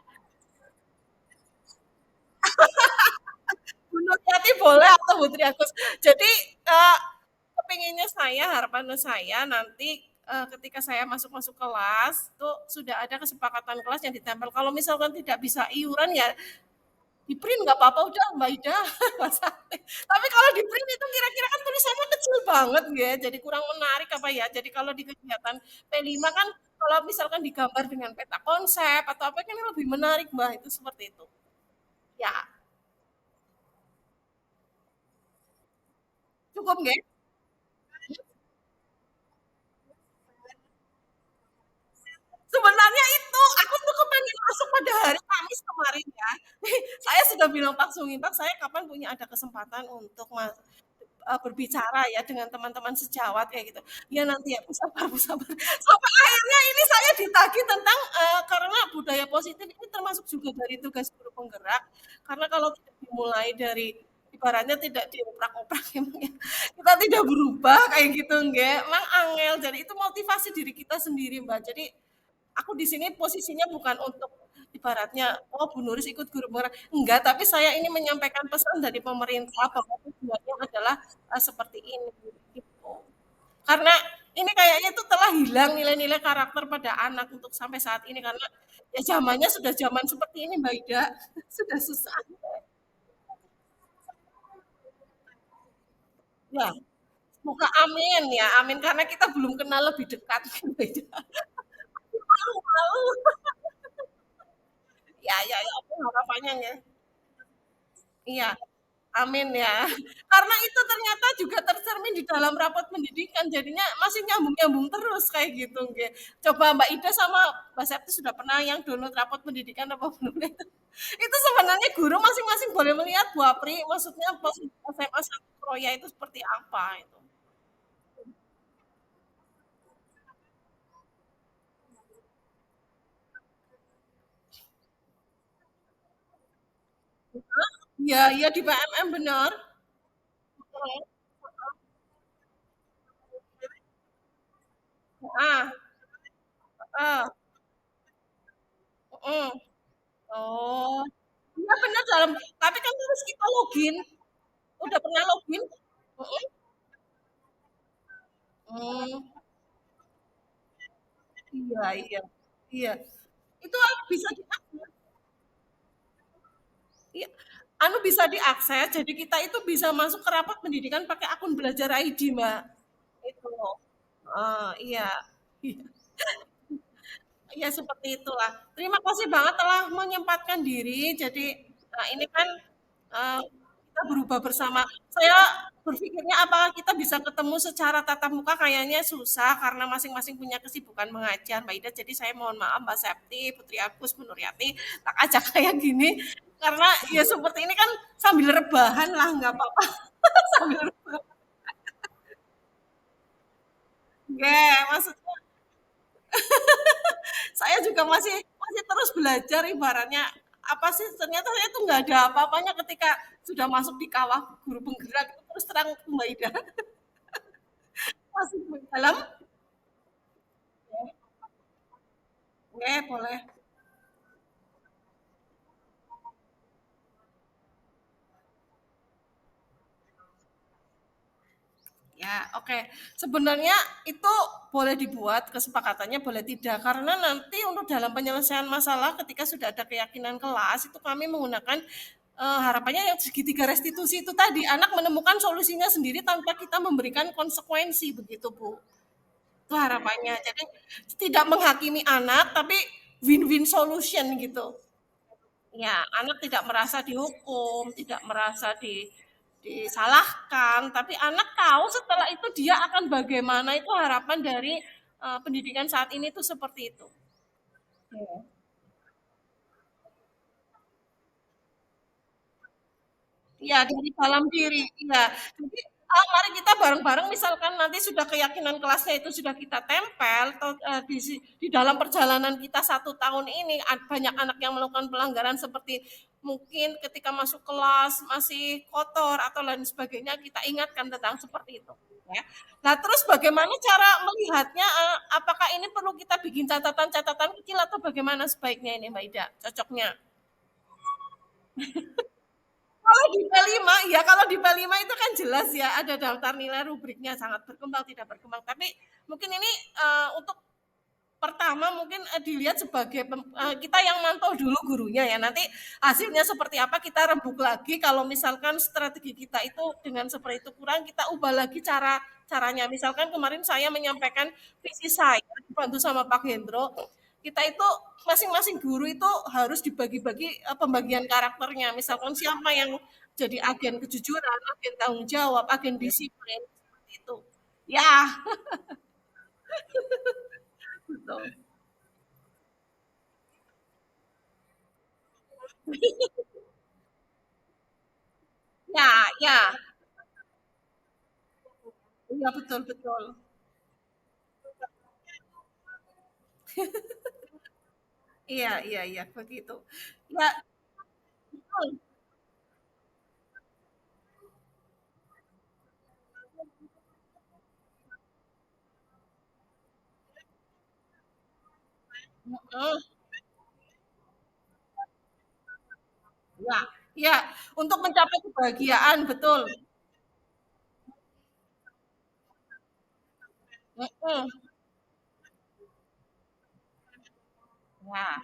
Bu Nurjati boleh atau Bu Triakus. Jadi kepinginnya saya, harapan saya nanti ketika saya masuk-masuk kelas tuh sudah ada kesepakatan kelas yang ditempel. Kalau misalkan tidak bisa iuran ya di print nggak apa-apa udah Mbak Ida. Tapi kalau di print itu kira-kira kan tulisannya kecil banget ya, jadi kurang menarik apa ya. Jadi kalau di kegiatan P5 kan kalau misalkan digambar dengan peta konsep atau apa kan lebih menarik Mbak, itu seperti itu. Ya, cukup nggak? Sebenarnya itu, aku tuh kepengen masuk pada hari Kamis kemarin ya. Saya sudah bilang Pak Sumintak, saya kapan punya ada kesempatan untuk berbicara ya dengan teman-teman sejawat kayak gitu. Ya nanti ya, Bu sabar, Bu sabar. Sampai akhirnya ini saya ditagih tentang karena budaya positif ini termasuk juga dari tugas guru penggerak. Karena kalau tidak dimulai dari ibaratnya tidak dioprak-oprak emang ya, kita tidak berubah kayak gitu enggak. Emang angel. Jadi itu motivasi diri kita sendiri, Mbak. Jadi aku di sini posisinya bukan untuk ibaratnya, oh Bu Nuris ikut guru merah. Enggak, tapi saya ini menyampaikan pesan dari pemerintah bahwa tujuannya adalah seperti ini. Gitu. Karena ini kayaknya itu telah hilang nilai-nilai karakter pada anak untuk sampai saat ini karena ya zamannya sudah zaman seperti ini Mbak Ida. Sudah susah. Ya, semoga amin ya, amin karena kita belum kenal lebih dekat Mbak Ida. Malu-malu. Ya, ya, ya, apa harapannya ya. Iya, amin ya. Karena itu ternyata juga tercermin di dalam rapat pendidikan, jadinya masih nyambung-nyambung terus kayak gitu, nggih. Coba Mbak Ida sama Mbak Septi sudah pernah yang download rapot pendidikan apa belum itu? Itu sebenarnya guru masing-masing boleh melihat Bu Apri, maksudnya pas SMA 1 Kroya itu seperti apa itu. Iya, iya di PMM benar. Ah, ah, mhm. Oh, iya bener tapi kan harus kita login. Udah pernah login? Mhm. Mmm, iya iya. Iya. Itu bisa diakses, iya, bisa diakses, jadi kita itu bisa masuk ke rapat pendidikan pakai akun Belajar ID, Mbak. Itu. Iya. Iya. Iya seperti itulah. Terima kasih banget telah menyempatkan diri. Jadi ini kan kita berubah bersama. Saya berpikirnya apakah kita bisa ketemu secara tatap muka kayaknya susah karena masing-masing punya kesibukan mengajar, Mbak Ida. Jadi saya mohon maaf Mbak Septi, Putri Agus, Bu Nuryati, tak ajak kayak gini karena ya seperti ini kan sambil rebahan lah nggak apa-apa. Sambil rebahan. Nggak, maksudnya saya juga masih masih terus belajar ibaratnya apa sih ternyata saya tuh nggak ada apa-apanya ketika sudah masuk di kawah guru penggerak itu terus terang Mbak Ida masih dalam ya boleh ya oke sebenarnya itu boleh dibuat kesepakatannya boleh tidak karena nanti untuk dalam penyelesaian masalah ketika sudah ada keyakinan kelas itu kami menggunakan harapannya yang segitiga restitusi itu tadi anak menemukan solusinya sendiri tanpa kita memberikan konsekuensi begitu Bu. Itu harapannya. Jadi tidak menghakimi anak, tapi win-win solution gitu. Ya, anak tidak merasa dihukum, tidak merasa disalahkan, tapi anak tahu setelah itu dia akan bagaimana itu harapan dari pendidikan saat ini itu seperti itu. Ya. Iya, dari dalam diri, iya. Jadi, mari kita bareng-bareng misalkan nanti sudah keyakinan kelasnya itu sudah kita tempel atau, di dalam perjalanan kita 1 tahun ini banyak anak yang melakukan pelanggaran seperti mungkin ketika masuk kelas masih kotor atau lain sebagainya, kita ingatkan tentang seperti itu, ya. Nah, terus bagaimana cara melihatnya, apakah ini perlu kita bikin catatan-catatan kecil atau bagaimana sebaiknya ini, Mbak Ida, cocoknya? Kalau di P5 ya kalau di P5 itu kan jelas ya ada daftar nilai rubriknya sangat berkembang tidak berkembang. Tapi mungkin ini untuk pertama mungkin dilihat sebagai kita yang mantau dulu gurunya ya. Nanti hasilnya seperti apa kita rembuk lagi kalau misalkan strategi kita itu dengan seperti itu kurang kita ubah lagi caranya. Misalkan kemarin saya menyampaikan visi saya dibantu sama Pak Hendro kita itu masing-masing guru itu harus dibagi-bagi pembagian karakternya. Misalkan siapa yang jadi agen kejujuran, agen tanggung jawab, agen disiplin seperti itu. Ya, betul. Ya, ya. Iya betul betul. Iya iya iya begitu. Ya, betul. Heeh. Ya, ya. Untuk mencapai kebahagiaan betul. Heeh. Ya,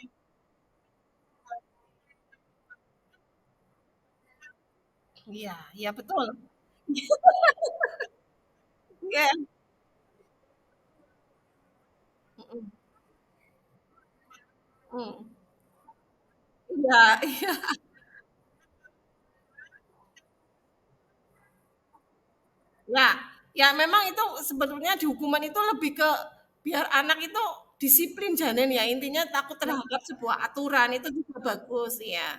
iya, iya betul. Iya. Mhm, mhm. Iya, iya. Ya, ya memang itu sebetulnya di hukuman itu lebih ke biar anak itu disiplin janin ya intinya takut terhadap sebuah aturan itu juga bagus ya.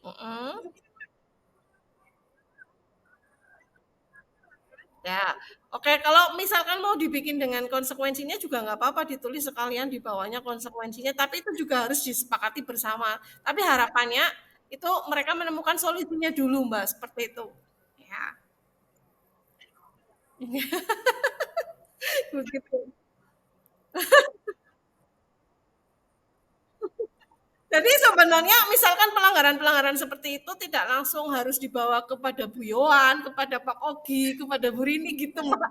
Mhm. Ya, oke. Kalau misalkan mau dibikin dengan konsekuensinya juga nggak apa-apa ditulis sekalian di bawahnya konsekuensinya, tapi itu juga harus disepakati bersama. Tapi harapannya itu mereka menemukan solusinya dulu, Mbak, seperti itu. Ya, begitu. Jadi sebenarnya misalkan pelanggaran-pelanggaran seperti itu tidak langsung harus dibawa kepada Bu Yohan, kepada Pak Ogi, kepada Bu Rini gitu, Mbak.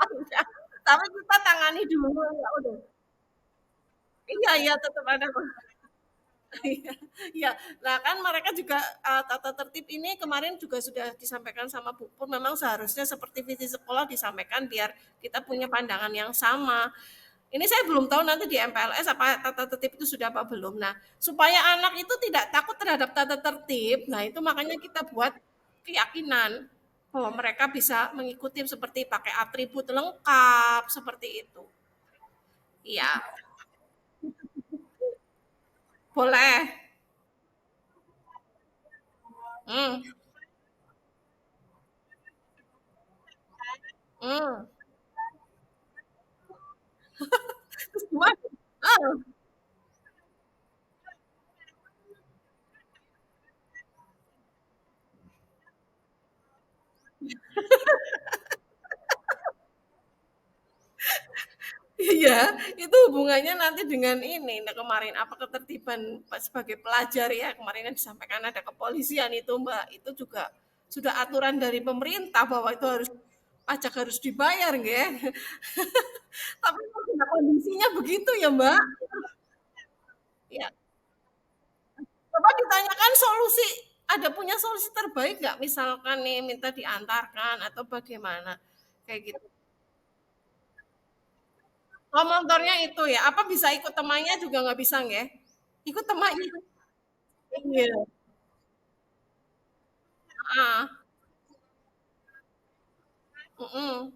Tapi kita tangani dulu ya udah. Iya, iya tetap ada. Iya, iya. Nah, kan mereka juga tata tertib ini kemarin juga sudah disampaikan sama Bu Pur, memang seharusnya seperti visi sekolah disampaikan biar kita punya pandangan yang sama. Ini saya belum tahu nanti di MPLS apa tata tertib itu sudah apa belum. Nah, supaya anak itu tidak takut terhadap tata tertib, nah itu makanya kita buat keyakinan bahwa mereka bisa mengikuti seperti pakai atribut lengkap seperti itu. Iya, boleh. Hmm, hmm. Terus gimana? Ah, iya, itu hubungannya nanti dengan ini. Nah, kemarin apa ketertiban sebagai pelajar ya, kemarin yang disampaikan ada kepolisian itu, Mbak. Itu juga sudah aturan dari pemerintah bahwa itu harus pajak harus dibayar, nggih. Tapi kondisinya begitu ya, Mbak. Ya, coba ditanyakan solusi, ada punya solusi terbaik nggak? Misalkan nih minta diantarkan atau bagaimana? Kayak gitu. Oh, motornya itu ya, apa bisa ikut temannya juga nggak bisa, nggih? Ikut temannya. Iya. Ah, mhm.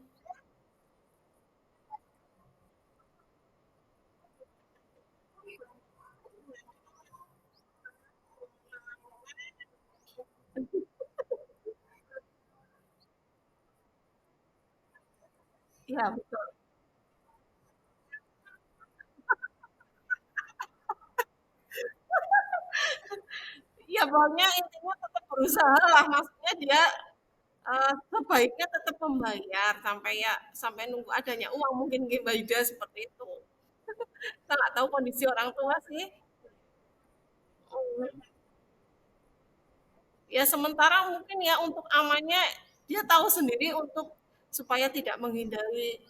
Iya, betul. Iya, pokoknya intinya tetap berusaha lah, maksudnya dia, sebaiknya tetap membayar sampai ya sampai nunggu adanya uang mungkin nggih, Mbak Ida, seperti itu. Kita nggak tahu kondisi orang tua sih. Mhm. Ya sementara mungkin ya untuk amannya, dia tahu sendiri untuk supaya tidak menghindari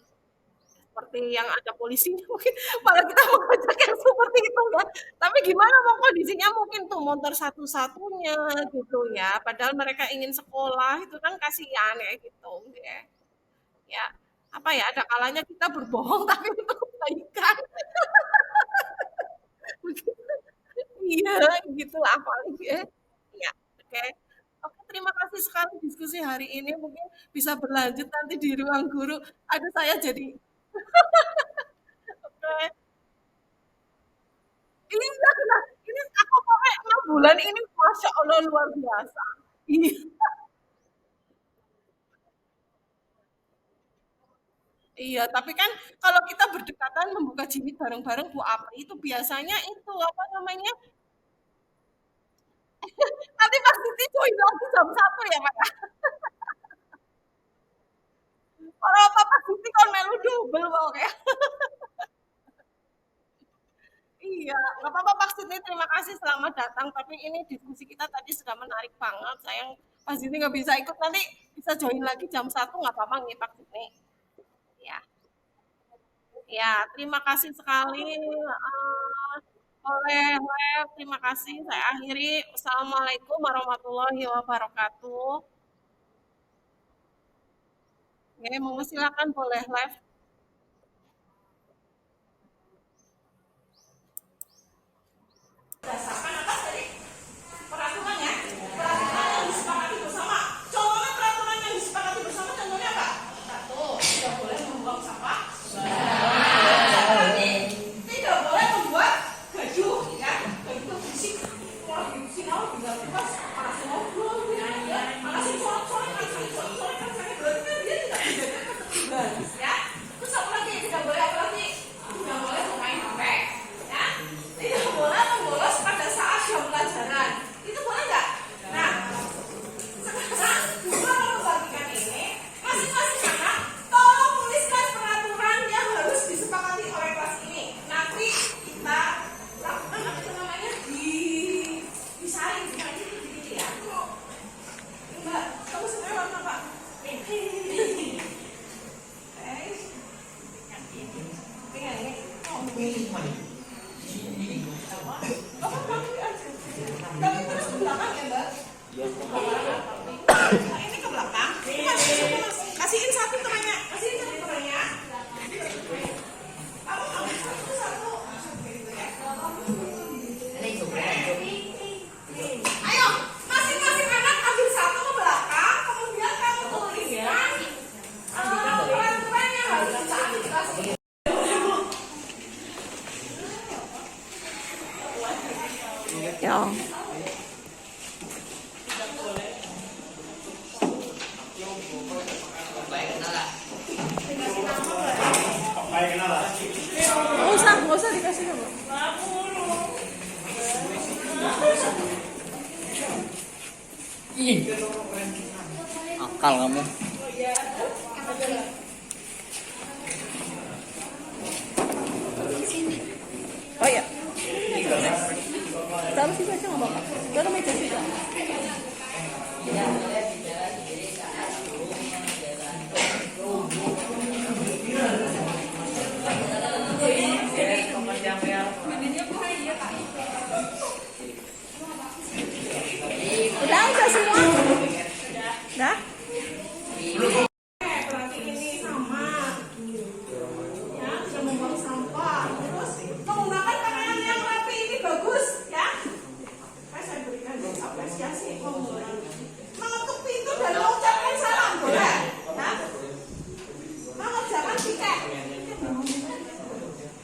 seperti yang ada polisinya mungkin malah kita mengajak yang seperti itu ya. Tapi gimana mau kondisinya mungkin tuh motor satu-satunya gitu ya. Padahal mereka ingin sekolah itu kan kasihan ya gitu ya. Ya apa ya ada kalanya kita berbohong tapi untuk kebaikan. Iya gitu lah paling ya. Ya, oke. Oke, terima kasih sekali diskusi hari ini. Mungkin bisa berlanjut nanti di ruang guru. Ada saya jadi oke. Iya, nah, ini aku pakai 6 bulan ini, Masya Allah luar biasa. Iya, iya, tapi kan kalau kita berdekatan membuka jimit bareng-bareng Bu Apri itu biasanya itu apa namanya? Nanti Mas Titi join lagi jam 1 ya, Pak. Ora apa-apa Siti kon melu double pokoke. Iya, nggak apa-apa Pak Siti, terima kasih selamat datang. Tapi ini diskusi kita tadi sudah menarik banget. Sayang Pak Siti nggak bisa ikut, nanti bisa join lagi jam 1 nggak apa-apa nih Pak Siti. Ya. Ya, terima kasih sekali, oleh Web, terima kasih. Saya akhiri. Wassalamualaikum warahmatullahi wabarakatuh. Oke, mau silakan boleh live. Peraturan ya, peraturan yang disepakati bersama. Contohnya peraturan yang disepakati bersama contohnya apa? Satu, tidak boleh membuang sampah. Tidak boleh membuat gaduh, ya. Gaduh itu berisik. Kalau di sinau bisa bebas, panas ngobrol, gitu ya. Panas soal-soal kan, soal-soal kan, berarti kan dia tidak menjaga ketertiban Ini ke belakang. Kasihin satu temannya. Kasihin satu temannya. Kamu ambil satu. Ayo, masing-masing anak ambil satu ke belakang, kemudian kamu tuliskan ukuran-ukuran yang harus dikasih. Ya. Nggak usah dikasih nama. Akal kamu. Oh ya. Taruh situ aja nggak apa-apa. Taruh meja situ. Udah semua. Udah. Berarti ini sama. Ya, sudah membuang sampah. Terus menggunakan pakaian yang rapi ini bagus, ya. Saya berikan apresiasi mengetuk pintu dan mengucapkan salam, boleh? Ya. Mengerjakan tiket.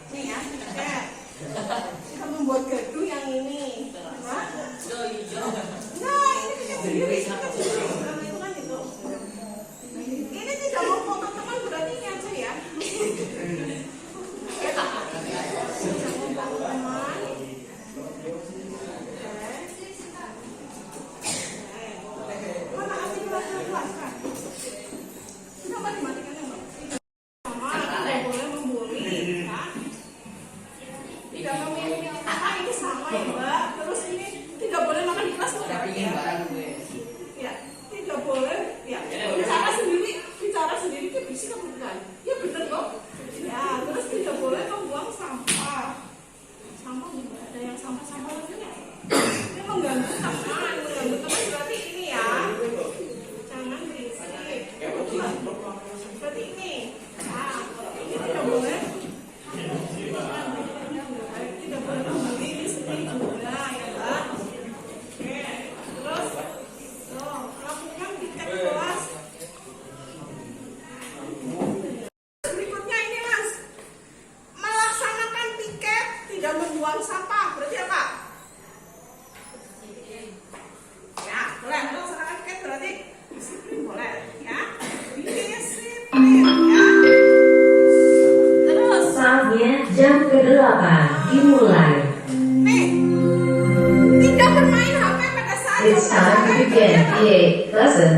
Nih ya, tiket. Kita membuat gaduh yang ini. Nah, ini tiket sendiri. Ini tidak mau foto teman, berarti ini aja ya. Mana artikulasi kelas kan? Kenapa dimatikan ya, Mbak? Sama, tidak boleh membuli, kan? Tidak memiliki kata ini sama ya, Mbak. Terus ini tidak boleh makan di kelas, Mbak. Ya, tidak boleh. Ya, bicara sendiri itu bersih kamu kan? Ya benar kok. Ya, terus tidak boleh membuang sampah. Sampah juga ada yang sampah-sampah lagi ya. Ini mengganggu teman berarti ini ya. Jangan berisik. Seperti ini. Nah, ini tidak boleh. Tidak boleh membeli di sini juga ya, Mbak. Oke, terus lakukan tiket kelas. Berikutnya ini Mas, melaksanakan tiket tidak membuang sampah, berarti apa? Ya, boleh melaksanakan tiket berarti disiplin, boleh ya. Disiplin ya. Terus Saatnya jam ke-8 dimulai. nih, tidak bermain HP pada saat It's time to begin the 8th lesson.